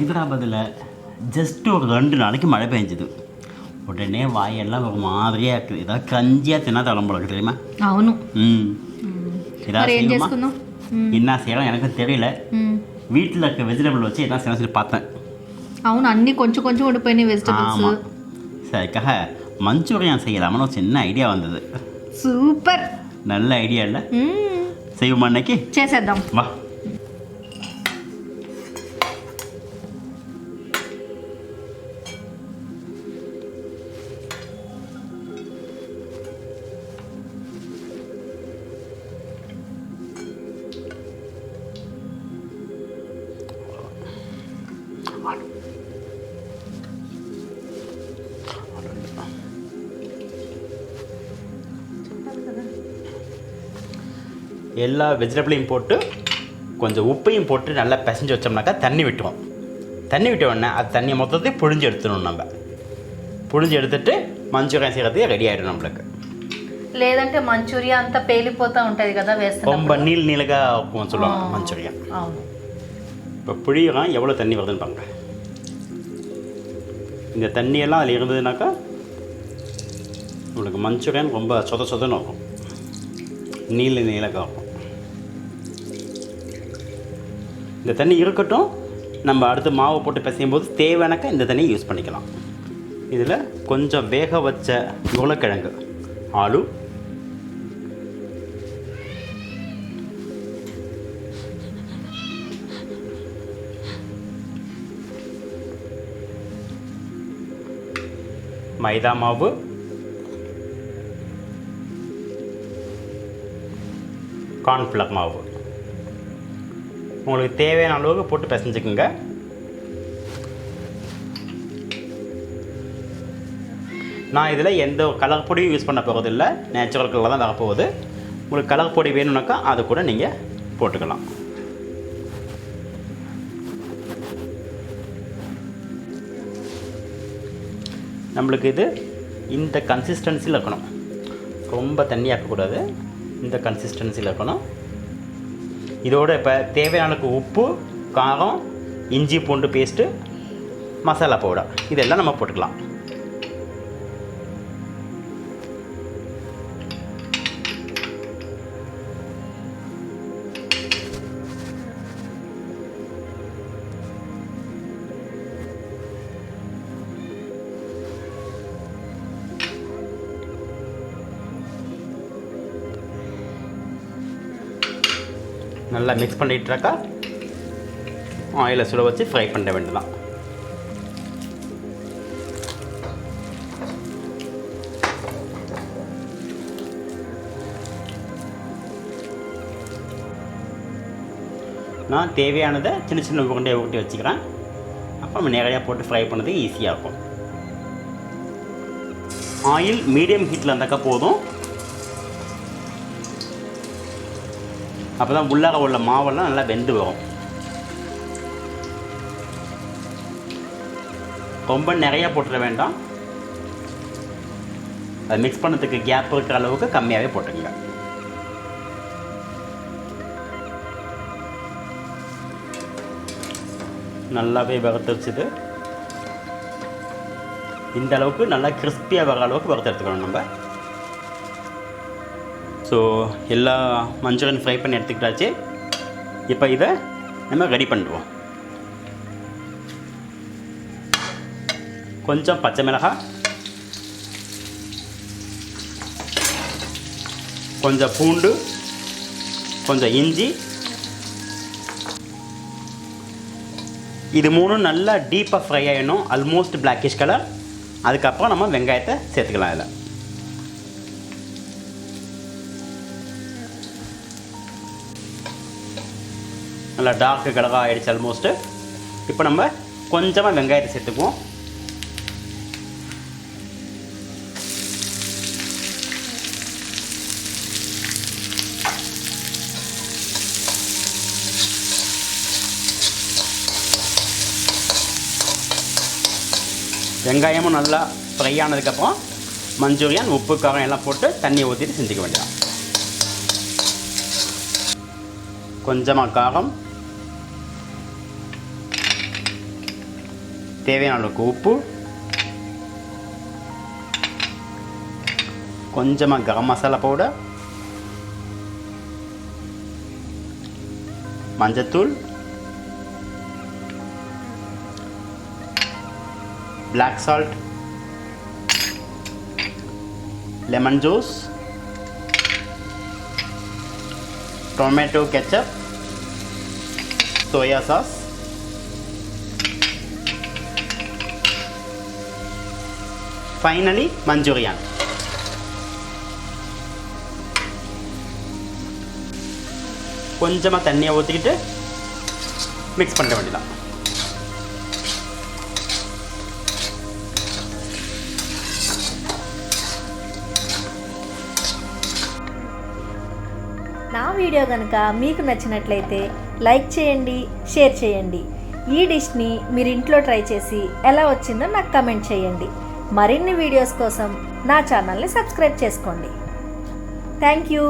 ஹைதராபாத்தில் ஜஸ்ட் ஒரு 2 நாளைக்கு மழை பெஞ்சுது. உடனே வாயெல்லாம் ஒரு மாதிரியாக இருக்குது. ஏதாவது கஞ்சியாக தின்னா தளம்புறது தெரியுமா? అవును. ஏதாவது என்ன செய்யலாம் எனக்கு தெரியல. வீட்டில் இருக்க வெஜிடபிள் வச்சு என்ன செய்யலாம் சொல்லி பார்த்தேன். అవును, అన్నీ కొంచెం కొంచెం ఉండిపోయినాయి వెజిటబుల్స్. சரிக்காக மஞ்சூரியன் செய்யலாம்னு ஒரு சின்ன ஐடியா வந்தது. సూపర్, நல்ல ஐடியா இல்லை? செய்வோமா அன்னைக்கு? చేసేద్దాం. வா. எல்லா வெஜிடபிளையும் போட்டு கொஞ்சம் உப்பையும் போட்டு நல்லா பிசைஞ்சு வச்சோம்னாக்கா தண்ணி விட்டுவோம். தண்ணி விட்ட உடனே அது தண்ணியை மொத்தத்தையும் புழிஞ்சு எடுத்துடணும். நம்ம புழிஞ்சு எடுத்துட்டு மஞ்சூரியன் செய்கிறதுக்கு ரெடி ஆகிடும் நம்மளுக்கு. లేదంటే మంచూరియా అంతా పేలిపోతూ ఉంటుంది కదా వేస్తే. ரொம்ப நீளగా சொல்லுவாங்க மஞ்சூரியன். இப்போ புளியெல்லாம் எவ்வளோ தண்ணி வருதுன்னு பாருங்க. இந்த தண்ணியெல்லாம் அதில் இருந்ததுனாக்கா உங்களுக்கு மஞ்சூரியன் ரொம்ப சொதன்னு இருக்கும், நீளக இருக்கும். இந்த தண்ணி இருக்கட்டும், நம்ம அடுத்து மாவை போட்டு பிசையும் போது தேவையானக்கா இந்த தண்ணியை யூஸ் பண்ணிக்கலாம். இதில் கொஞ்சம் வேக வச்ச உருளைக்கிழங்கு, ஆலு, மைதா மாவு, கார்ன்ஃப்ளவர் மாவு உங்களுக்கு தேவையான அளவுக்கு போட்டு பிசைஞ்சுக்குங்க. நான் இதில் எந்த கலர் பொடியும் யூஸ் பண்ண போகிறதில்லை, நேச்சுரல் கலர் தான் வரப்போகுது. உங்களுக்கு கலர் பொடி வேணும்னாக்கா அது கூட நீங்கள் போட்டுக்கலாம். நம்மளுக்கு இது இந்த கன்சிஸ்டன்சியில் இருக்கணும், ரொம்ப தண்ணியாக்கக்கூடாது, இந்த கன்சிஸ்டன்சியில் இருக்கணும். இதோட இப்போ தேவையான உப்பு, காரம், இஞ்சி பூண்டு பேஸ்ட்டு, மசாலா பவுடர் இதெல்லாம் நம்ம போட்டுக்கலாம். நல்லா மிக்ஸ் பண்ணிட்டுறாக்கா ஆயிலை சுட வச்சு ஃப்ரை பண்ண வேண்டியதான். நான் தேவையானதை சின்ன சின்ன உருண்டையை ஊட்டி வச்சுக்கிறேன். அப்போ நம்ம நிறையா போட்டு ஃப்ரை பண்ணது ஈஸியாக இருக்கும். ஆயில் மீடியம் ஹீட்டில் இருந்தாக்கா போதும். அப்போ தான் உள்ளார உள்ள மாவெல்லாம் நல்லா வெந்து வரும். ரொம்ப நிறையா போட்டுட வேண்டாம், அது மிக்ஸ் பண்ணதுக்கு கேப் இருக்கிற அளவுக்கு கம்மியாகவே போட்டுங்க. நல்லாவே வறுத்து வச்சுது இந்த அளவுக்கு நல்லா கிறிஸ்பியாக வர அளவுக்கு வறுத்து எடுத்துக்கணும் நம்ம. ஸோ எல்லா மஞ்சூரியன் ஃப்ரை பண்ணி எடுத்துக்கிட்டாச்சு. இப்போ இதை நம்ம ரெடி பண்ணிடுவோம். கொஞ்சம் பச்சை மிளகாய், கொஞ்சம் பூண்டு, கொஞ்சம் இஞ்சி, இது மூணும் நல்லா டீப்பாக ஃப்ரை ஆகிடணும், ஆல்மோஸ்ட் பிளாக்கிஷ் கலர். அதுக்கப்புறம் நம்ம வெங்காயத்தை சேர்த்துக்கலாம். இதில் நல்லா டார்க்கு கலராக ஆகிடுச்சு ஆல்மோஸ்ட்டு. இப்போ நம்ம கொஞ்சமாக வெங்காயத்தை சேர்த்துக்குவோம். வெங்காயமும் நல்லா ஃப்ரை ஆனதுக்கப்புறம் மஞ்சூரியன் உப்பு காரம் எல்லாம் போட்டு தண்ணியை ஊற்றிட்டு செஞ்சுக்க வேண்டியதான். கொஞ்சமாக காரம், தேவையான அளவுக்கு உப்பு, கொஞ்சமாக கரம் மசாலா பவுடர், மஞ்சத்தூள், black salt, lemon juice, tomato ketchup, soya sauce, finally Manchurian. கொஞ்சமாக தண்ணியை ஊற்றிக்கிட்டு மிக்ஸ் பண்ண வேண்டியதான். నా వీడియో కనుక మీకు నచ్చినట్లయితే లైక్ చేయండి, షేర్ చేయండి. ఈ డిష్ని మీరు ఇంట్లో ట్రై చేసి ఎలా వచ్చిందో నాకు కమెంట్ చేయండి. మరిన్ని వీడియోస్ కోసం నా ఛానల్ని సబ్స్క్రైబ్ చేసుకోండి. Thank you.